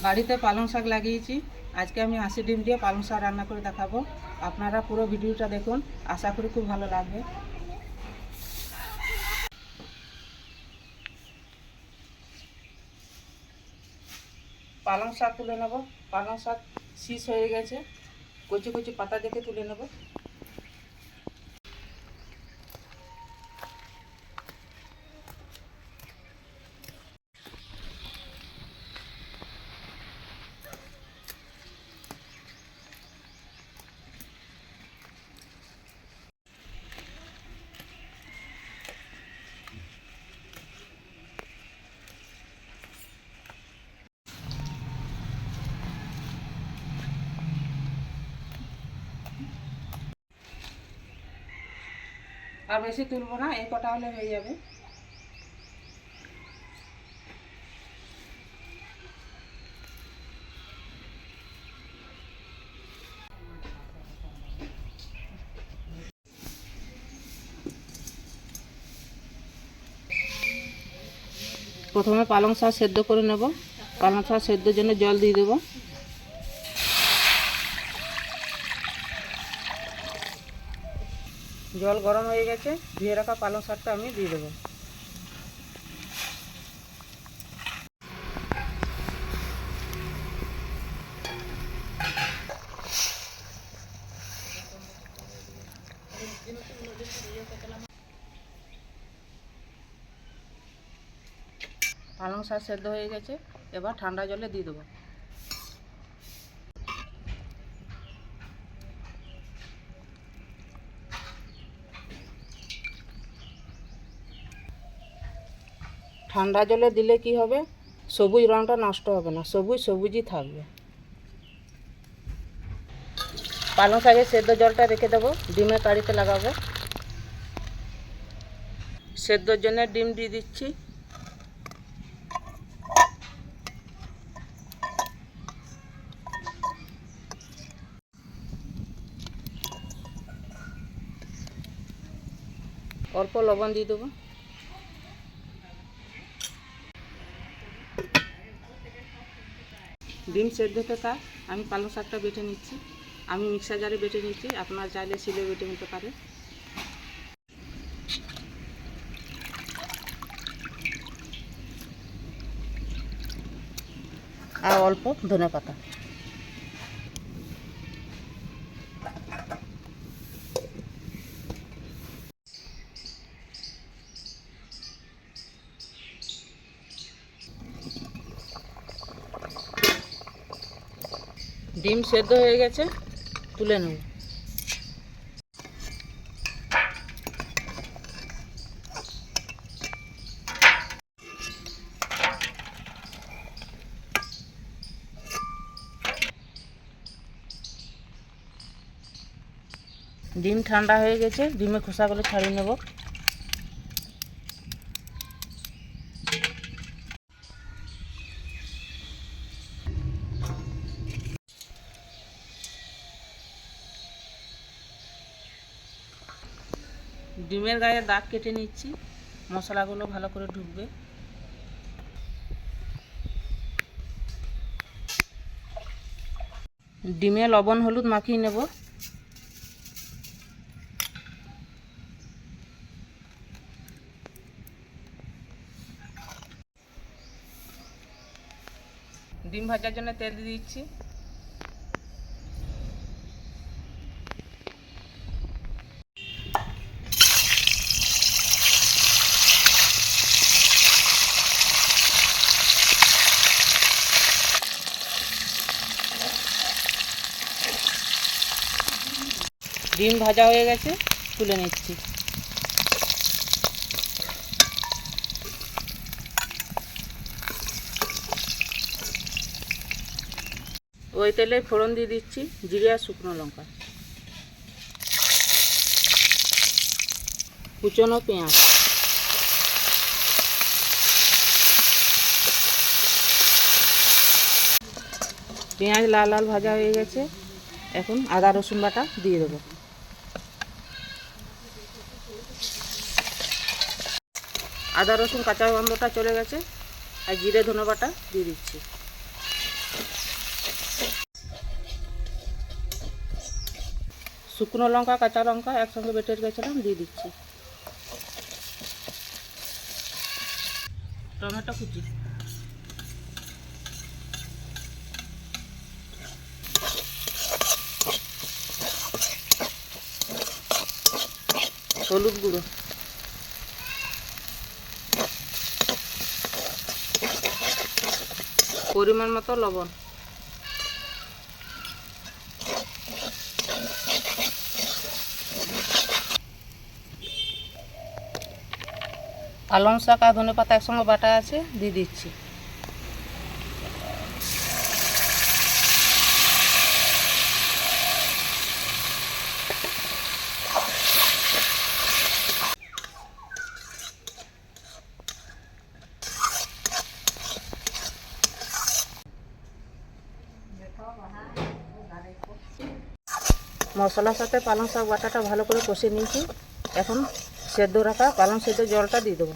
বাড়িতে পালং শাক লাগিয়েছি। আজকে আমি 80 ডিম দিয়ে পালং শাক রান্না করে দেখাবো। আপনারা পুরো ভিডিওটা দেখুন, আশা করি খুব ভালো লাগবে। পালং শাক তুলে নেব। পালং শাক শীষ হয়ে গেছে, কচি কচি পাতা দেখে তুলে নেব। আর বেশি তুলব না, এই কটা হলে হয়ে যাবে। প্রথমে পালং শাক সেদ্ধ করে নেব। পালং শাক সেদ্ধর জন্য জল দিয়ে দেবো। জল গরম হয়ে গেছে, ধুয়ে রাখা পালং শাকটা আমি দিয়ে দেবো। পালং শাক সেদ্ধ হয়ে গেছে, এবার ঠান্ডা জলে দিয়ে দেবো। ঠান্ডা জলে দিলে কি হবে, সবুজ রঙটা নষ্ট হবে না, সবুজ সবুজই থাকবে। পালং শাকের সেদ্ধ জলটা রেখে দেবো, ডিমের কারিতে লাগাবো। সেদ্ধর জন্য ডিম দিয়ে দিচ্ছি। অল্প লবণ দিয়ে দেবো। ডিম সেদ্ধ হতে থাক, আমি পালং শাকটা বেটে নিচ্ছি। আমি মিক্সার জারে বেটে নিচ্ছি, আপনার চাইলে শিলে বেটে নিতে পারে। আর অল্প ধনেপাতা। ডিম সেদ্ধ হয়ে গেছে, তুলে নেব। ডিম ঠান্ডা হয়ে গেছে, ডিমের খোসাগুলো ছাড়িয়ে নেব। ডিমের গায়ে দাগ কেটে নিচ্ছি, মশলাগুলো ভালো করে ঢুকবে। ডিমে লবণ হলুদ মাখিয়ে নেব। ডিম ভাজার জন্য তেল দিয়ে দিচ্ছি। ডিম ভাজা হয়ে গেছে, তুলে নিচ্ছি। ওই তেলে ফোড়ন দিয়ে দিচ্ছি জিরে আর শুকনো লঙ্কা, কুচনো পেঁয়াজ। পেঁয়াজ লাল লাল ভাজা হয়ে গেছে, এখন আদা রসুন বাটা দিয়ে দেবো। আদা রসুন কাঁচা গন্ধটা চলে গেছে, আর জিরে ধনে বাটা দিয়ে দিচ্ছি। শুকনো লঙ্কা কাঁচা লঙ্কা একসঙ্গে বেটে রেখেছিলাম দিয়ে দিচ্ছি। টমেটো কুচি, হলুদ গুঁড়ো, পরিমাণ মতো লবণ, পালং শাক আর ধনে পাতা একসঙ্গে বাটা আছে দিয়ে দিচ্ছি। মশলার সাথে পালং শাক বাটাটা ভালো করে কষে নিয়েছি। এখন সেদ্ধ রাখা পালং সেদ্ধ জলটা দিয়ে দেবো।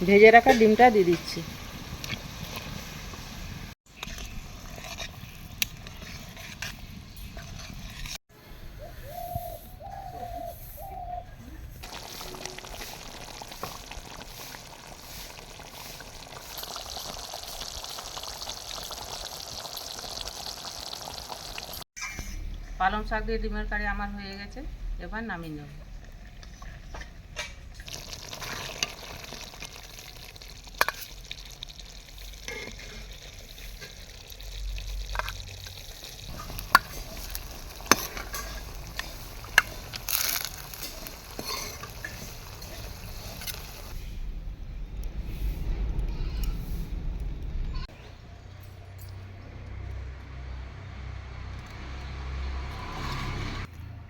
ভেজে রাখা ডিমটা দিয়ে দিচ্ছি। পালং শাক দিয়ে ডিমের কারি আমার হয়ে গেছে, এবার নামিয়ে নেব।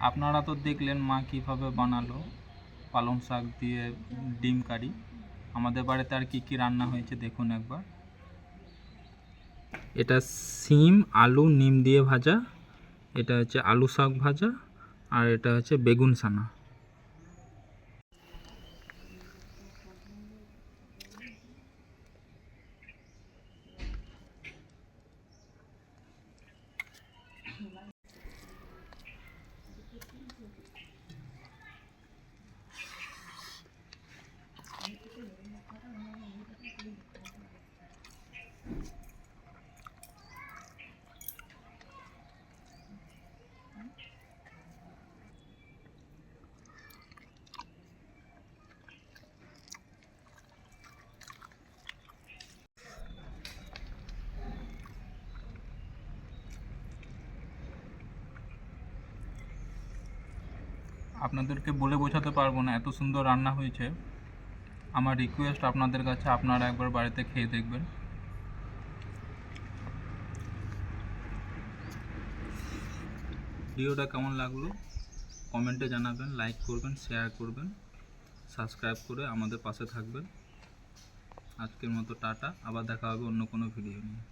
আপনারা তো দেখলেন মা কীভাবে বানালো পালং শাক দিয়ে ডিম কারি। আমাদের বাড়িতে আর কি কি রান্না হয়েছে দেখুন একবার। এটা সিম আলু নিম দিয়ে ভাজা, এটা হচ্ছে আলু শাক ভাজা, আর এটা হচ্ছে বেগুন সানা। আপনাদেরকে বলে বোঝাতে পারবো না, এত সুন্দর রান্না হয়েছে। আমার রিকোয়েস্ট আপনাদের কাছে, আপনারা একবার বাড়িতে খেয়ে দেখবেন। ভিডিওটা কেমন লাগলো কমেন্টে জানাবেন, লাইক করবেন, শেয়ার করবেন, সাবস্ক্রাইব করে আমাদের পাশে থাকবেন। আজকের মতো টাটা, আবার দেখা হবে অন্য কোনো ভিডিও নিয়ে।